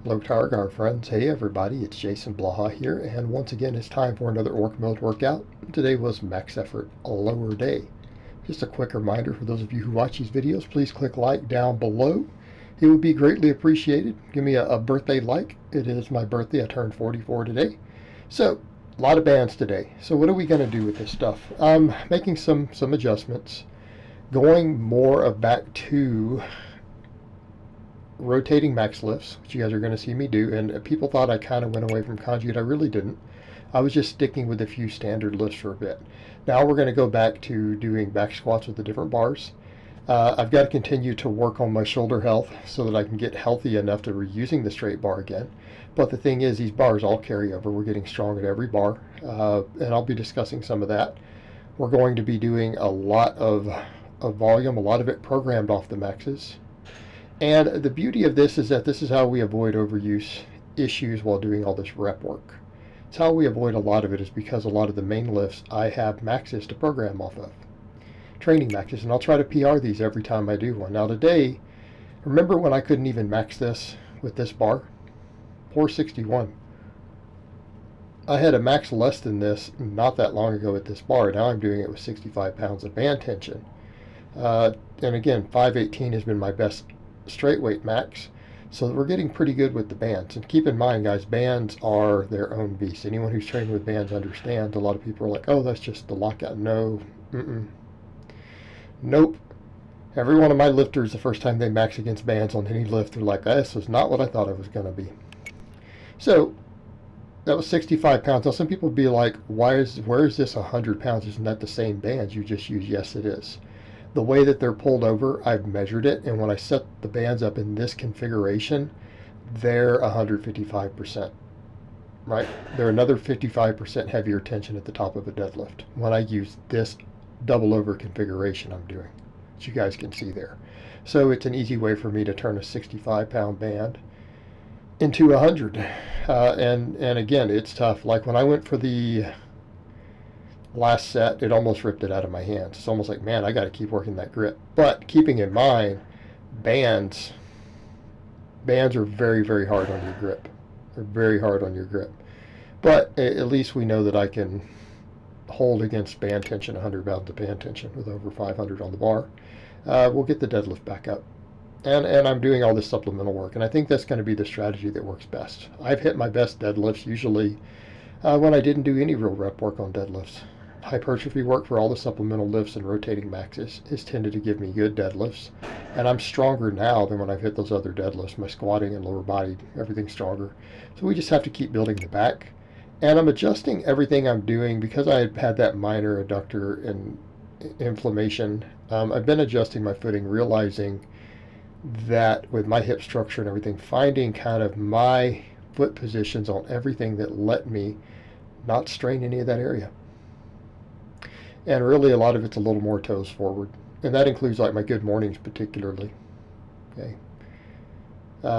Hello, Tower Guard friends. Hey, everybody, it's Jason Blaha here, and once again, it's time for another Orc Mode workout. Today was max effort, a lower day. Just a quick reminder for those of you who watch these videos, please click like down below. It would be greatly appreciated. Give me a birthday like. It is my birthday. I turned 44 today. So, a lot of bands today. So what are we going to do with this stuff? I'm making some adjustments, going more back to rotating max lifts, which you guys are going to see me do. And people thought I kind of went away from conjugate. I really didn't. I was just sticking with a few standard lifts for a bit. Now we're going to go back to doing back squats with the different bars. I've got to continue to work on my shoulder health so that I can get healthy enough to reusing the straight bar again. But the thing is, these bars all carry over. We're getting strong at every bar, and I'll be discussing some of that. We're going to be doing a lot of volume, a lot of it programmed off the maxes. And the beauty of this is that this is how we avoid overuse issues while doing all this rep work. It's how we avoid a lot of it is because a lot of the main lifts I have maxes to program off of. Training maxes, and I'll try to PR these every time I do one. Now today, remember when I couldn't even max this with this bar? 461. I had a max less than this not that long ago with this bar. Now I'm doing it with 65 pounds of band tension. And again, 518 has been my best straight weight max, so we're getting pretty good with the bands. And keep in mind, guys, bands are their own beast. Anyone who's trained with bands understands. A lot of people are like, oh, that's just the lockout. No, nope. Every one of my lifters, the first time they max against bands on any lift, they're like, this was not what I thought it was going to be. So that was 65 pounds. Now some people would be like, where is this 100 pounds? Isn't that the same bands you just used? Yes, it is. The way that they're pulled over, I've measured it, and when I set the bands up in this configuration, they're 155%, right? They're another 55% heavier tension at the top of a deadlift when I use this double over configuration I'm doing, which you guys can see there. So it's an easy way for me to turn a 65-pound band into 100. And again, it's tough. Like when I went for the last set, it almost ripped it out of my hands. It's almost like, man, I got to keep working that grip. But keeping in mind, bands are very, very hard on your grip. They're very hard on your grip. But at least we know that I can hold against band tension, 100 pounds of band tension with over 500 on the bar. We'll get the deadlift back up. And I'm doing all this supplemental work, and I think that's going to be the strategy that works best. I've hit my best deadlifts usually when I didn't do any real rep work on deadlifts. Hypertrophy work for all the supplemental lifts and rotating maxes has tended to give me good deadlifts, and I'm stronger now than when I've hit those other deadlifts. My squatting and lower body, everything's stronger. So we just have to keep building the back, and I'm adjusting everything I'm doing because I had that minor adductor and inflammation. I've been adjusting my footing, realizing that with my hip structure and everything, finding kind of my foot positions on everything that let me not strain any of that area. And really a lot of it's a little more toes forward, and that includes like my good mornings particularly. Okay.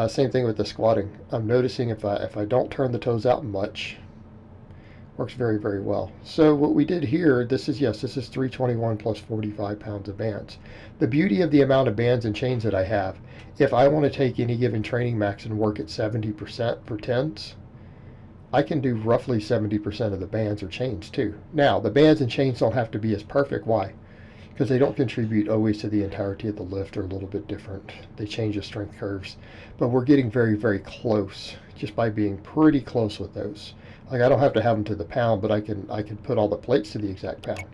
Same thing with the squatting. I'm noticing if I don't turn the toes out much, works very, very well. So what we did here, this is 321 plus 45 pounds of bands. The beauty of the amount of bands and chains that I have, if I want to take any given training max and work at 70% for tens, I can do roughly 70% of the bands or chains too. Now, the bands and chains don't have to be as perfect. Why? Because they don't contribute always to the entirety of the lift. They're a little bit different. They change the strength curves. But we're getting very, very close just by being pretty close with those. Like I don't have to have them to the pound, but I can put all the plates to the exact pound.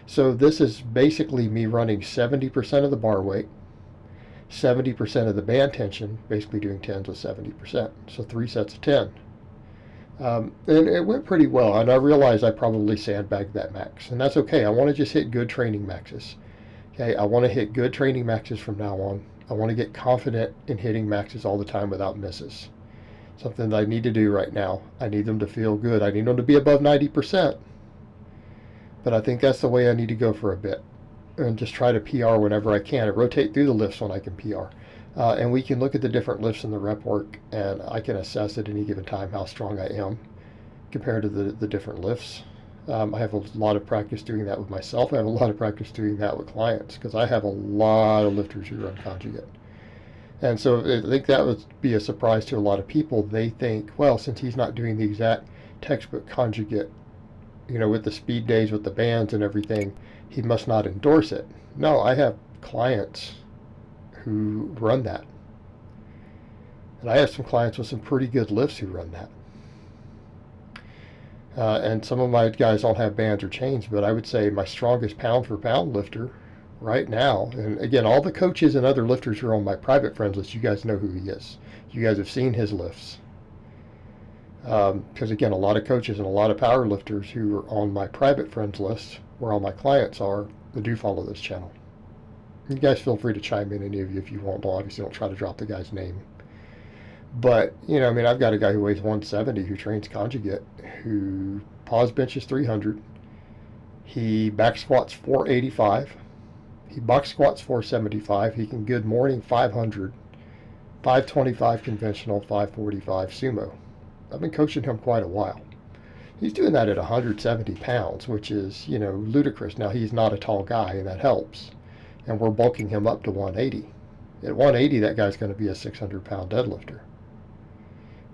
So this is basically me running 70% of the bar weight, 70% of the band tension, basically doing tens with 70%. So 3 sets of 10. And it went pretty well, and I realized I probably sandbagged that max, and that's okay. I want to just hit good training maxes. Okay, I want to hit good training maxes from now on. I want to get confident in hitting maxes all the time without misses. Something that I need to do right now. I need them to feel good. I need them to be above 90%. But I think that's the way I need to go for a bit, and just try to PR whenever I can, and rotate through the lifts when I can PR. And we can look at the different lifts in the rep work, and I can assess at any given time how strong I am compared to the different lifts. I have a lot of practice doing that with myself. I have a lot of practice doing that with clients because I have a lot of lifters who run conjugate. And so I think that would be a surprise to a lot of people. They think, well, since he's not doing the exact textbook conjugate, with the speed days, with the bands and everything, he must not endorse it. No, I have clients who run that. And I have some clients with some pretty good lifts who run that. And some of my guys don't have bands or chains, but I would say my strongest pound for pound lifter right now, and again, all the coaches and other lifters who are on my private friends list, you guys know who he is. You guys have seen his lifts. Because again, a lot of coaches and a lot of power lifters who are on my private friends list, where all my clients are, they do follow this channel. You guys feel free to chime in, any of you, if you want. Obviously, don't try to drop the guy's name. But, I've got a guy who weighs 170 who trains conjugate, who pause benches 300. He back squats 485. He box squats 475. He can good morning 500, 525 conventional, 545 sumo. I've been coaching him quite a while. He's doing that at 170 pounds, which is, ludicrous. Now, he's not a tall guy, and that helps. And we're bulking him up to 180. At 180, that guy's going to be a 600-pound deadlifter.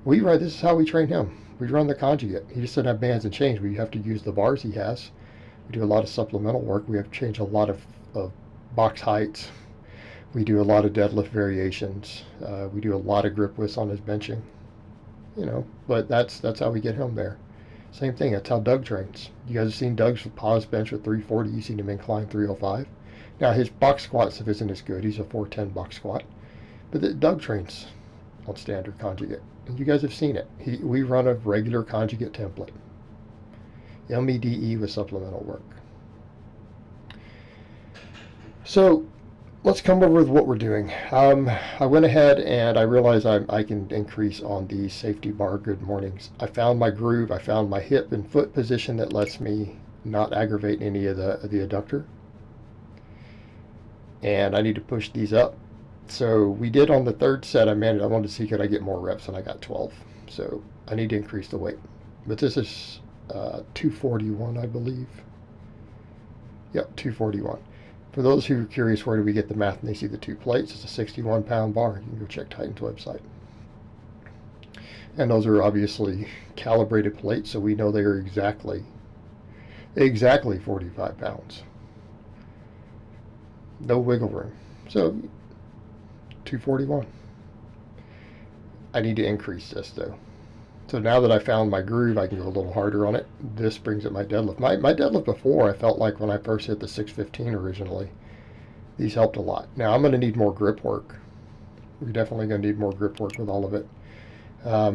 This is how we train him. We run the conjugate. He just doesn't have bands and chains. We have to use the bars he has. We do a lot of supplemental work. We have to change a lot of box heights. We do a lot of deadlift variations. We do a lot of grip widths on his benching. But that's how we get him there. Same thing. That's how Doug trains. You guys have seen Doug's pause bench with 340. You've seen him incline 305. Now his box squat stuff isn't as good. He's a 410 box squat. But Doug trains on standard conjugate. And you guys have seen it. We run a regular conjugate template. MEDE with supplemental work. So let's come over with what we're doing. I went ahead and I realized I can increase on the safety bar good mornings. I found my groove. I found my hip and foot position that lets me not aggravate any of the adductor. And I need to push these up. So we did on the third set, I wanted to see could I get more reps, and I got 12. So I need to increase the weight. But this is 241, I believe. Yep, 241. For those who are curious, where do we get the math and they see the 2 plates, it's a 61-pound bar. You can go check Titan's website. And those are obviously calibrated plates, so we know they are exactly 45 pounds. No wiggle room. So 241. I need to increase this though. So now that I found my groove, I can go a little harder on it. This brings up my deadlift. My deadlift before, I felt like when I first hit the 615 originally, these helped a lot. Now I'm going to need more grip work. We're definitely going to need more grip work with all of it.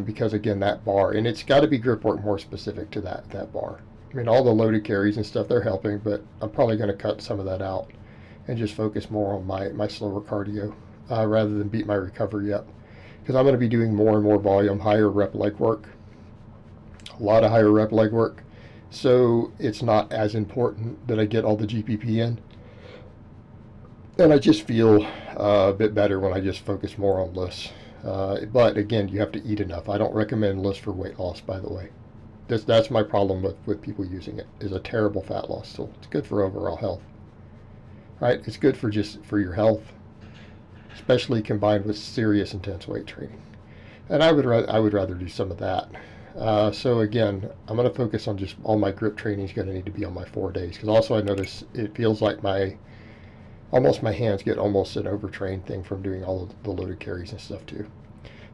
Because again, that bar, and it's got to be grip work more specific to that bar. I mean, all the loaded carries and stuff, they're helping, but I'm probably going to cut some of that out and just focus more on my slower cardio. Rather than beat my recovery up, because I'm going to be doing more and more volume, higher rep leg work, a lot of higher rep leg work, so it's not as important that I get all the GPP in, and I just feel a bit better when I just focus more on lifts. But again, you have to eat enough. I don't recommend lifts for weight loss, by the way. That's my problem with people using it, is a terrible fat loss tool. It's good for overall health, right? It's good for your health, especially combined with serious intense weight training. And I would rather do some of that. So again, I'm going to focus on just all my grip training is going to need to be on my 4 days, because also I notice it feels like my hands get almost an overtrained thing from doing all of the loaded carries and stuff too.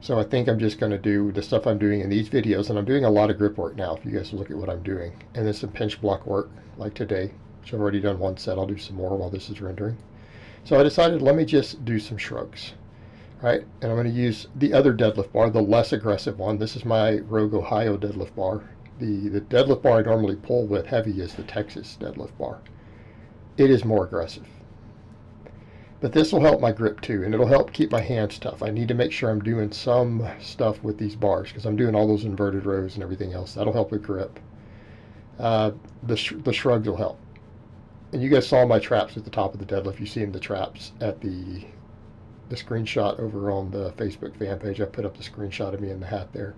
So I think I'm just going to do the stuff I'm doing in these videos, and I'm doing a lot of grip work now if you guys look at what I'm doing, and then some pinch block work like today, which I've already done 1 set. I'll do some more while this is rendering. So I decided, let me just do some shrugs, right? And I'm going to use the other deadlift bar, the less aggressive one. This is my Rogue Ohio deadlift bar. The deadlift bar I normally pull with heavy is the Texas deadlift bar. It is more aggressive. But this will help my grip too, and it'll help keep my hands tough. I need to make sure I'm doing some stuff with these bars, because I'm doing all those inverted rows and everything else. That'll help with grip. The shrugs will help. And you guys saw my traps at the top of the deadlift. You've seen the traps at the screenshot over on the Facebook fan page. I put up the screenshot of me in the hat there.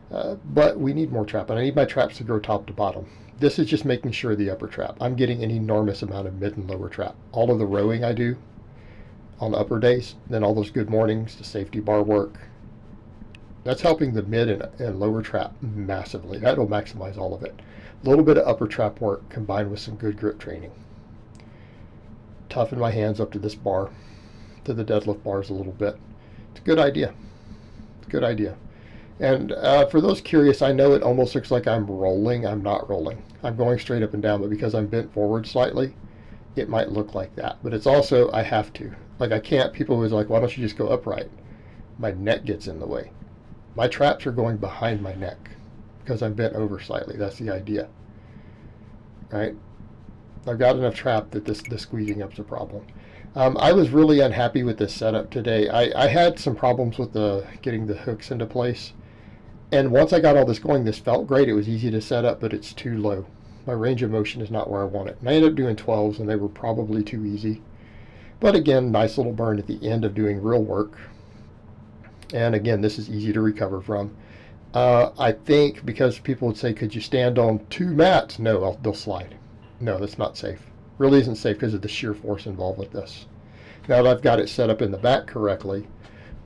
But we need more trap, and I need my traps to go top to bottom. This is just making sure the upper trap. I'm getting an enormous amount of mid and lower trap. All of the rowing I do, on upper days, then all those good mornings, the safety bar work, that's helping the mid and lower trap massively. That'll maximize all of it. A little bit of upper trap work combined with some good grip training. Toughen my hands up to this bar, to the deadlift bars a little bit. It's a good idea. It's a good idea. And for those curious, I know it almost looks like I'm rolling. I'm not rolling. I'm going straight up and down, but because I'm bent forward slightly, it might look like that. But it's also, I have to. Like, I can't, people always like, why don't you just go upright? My neck gets in the way. My traps are going behind my neck because I'm bent over slightly. That's the idea, right? I've got enough trap that this squeezing up's a problem. I was really unhappy with this setup today. I had some problems with getting the hooks into place. And once I got all this going, this felt great. It was easy to set up, but it's too low. My range of motion is not where I want it. And I ended up doing 12s, and they were probably too easy. But again, nice little burn at the end of doing real work. And again, this is easy to recover from. I think because people would say, could you stand on 2 mats? No, they'll slide. No, that's not safe. Really isn't safe because of the sheer force involved with this. Now that I've got it set up in the back correctly,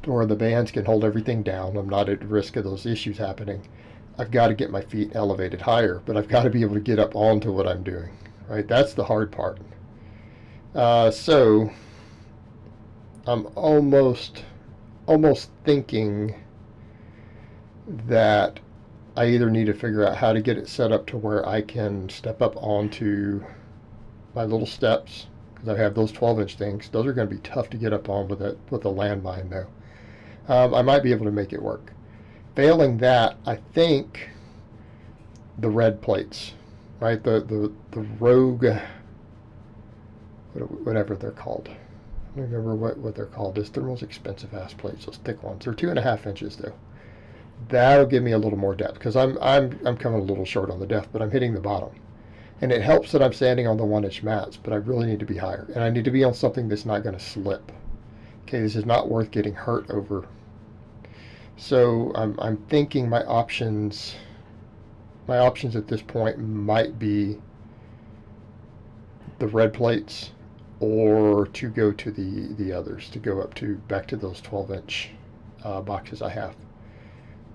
to where the bands can hold everything down, I'm not at risk of those issues happening. I've got to get my feet elevated higher, but I've got to be able to get up onto what I'm doing, right? That's the hard part. So I'm almost thinking that I either need to figure out how to get it set up to where I can step up onto my little steps, because I have those 12-inch things. Those are going to be tough to get up on with a landmine, though. I might be able to make it work. Failing that, I think the red plates, right? The Rogue, whatever they're called. I don't remember what they're called. They're most expensive ass plates, those thick ones. They're 2.5 inches though. That'll give me a little more depth, because I'm coming a little short on the depth, but I'm hitting the bottom. And it helps that I'm standing on the 1-inch mats, but I really need to be higher. And I need to be on something that's not going to slip. Okay, this is not worth getting hurt over. So I'm thinking my options at this point might be the red plates, or to go to the others, to go back to those 12-inch boxes I have.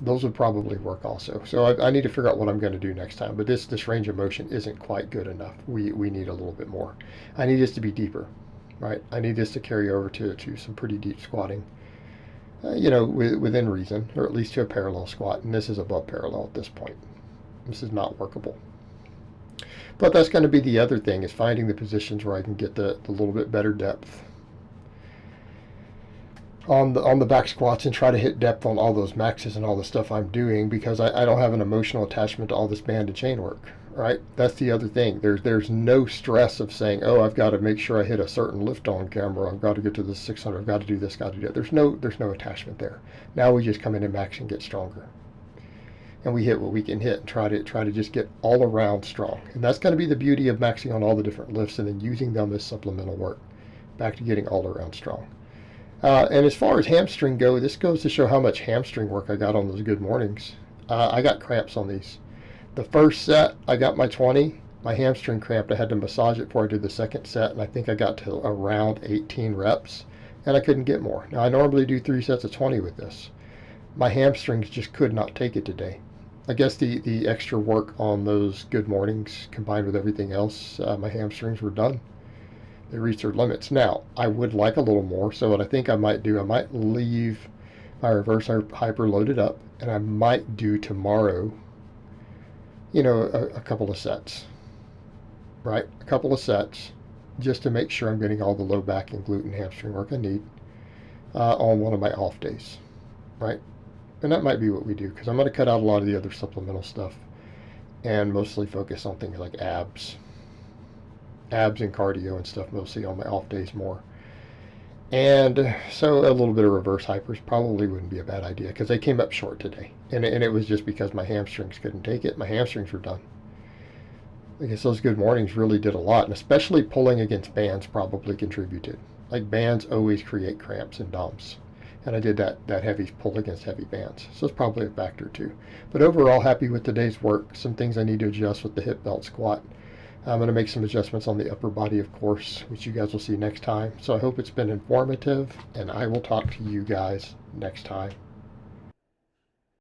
Those would probably work also. So I need to figure out what I'm going to do next time. But this range of motion isn't quite good enough. We need a little bit more. I need this to be deeper, right? I need this to carry over to some pretty deep squatting, within reason, or at least to a parallel squat. And this is above parallel at this point. This is not workable. But that's going to be the other thing, is finding the positions where I can get the little bit better depth on the back squats, and try to hit depth on all those maxes and all the stuff I'm doing, because I don't have an emotional attachment to all this band and chain work, right? That's the other thing. There's no stress of saying, oh, I've got to make sure I hit a certain lift on camera. I've got to get to the 600. I've got to do this, got to do that. There's no attachment there. Now we just come in and max and get stronger. And we hit what we can hit and try to just get all around strong. And that's going to be the beauty of maxing on all the different lifts and then using them as supplemental work. Back to getting all around strong. And as far as hamstring go, this goes to show how much hamstring work I got on those good mornings. I got cramps on these. The first set, I got my 20. My hamstring cramped. I had to massage it before I did the second set, and I think I got to around 18 reps, and I couldn't get more. Now, I normally do 3 sets of 20 with this. My hamstrings just could not take it today. I guess the extra work on those good mornings combined with everything else, my hamstrings were done. They reached their limits. Now, I would like a little more, so what I think I might do, I might leave my reverse hyper loaded up, and I might do tomorrow, a couple of sets, right? A couple of sets, just to make sure I'm getting all the low back and glute and hamstring work I need on one of my off days, right? And that might be what we do, because I'm going to cut out a lot of the other supplemental stuff and mostly focus on things like abs and cardio and stuff, mostly on my off days more. And so a little bit of reverse hypers probably wouldn't be a bad idea, because they came up short today. And it was just because my hamstrings couldn't take it. My hamstrings were done. I guess those good mornings really did a lot, and especially pulling against bands probably contributed. Like, bands always create cramps and DOMs. And I did that heavy pull against heavy bands. So it's probably a factor too. But overall, happy with today's work. Some things I need to adjust with the hip belt squat. I'm going to make some adjustments on the upper body, of course, which you guys will see next time. So I hope it's been informative, and I will talk to you guys next time.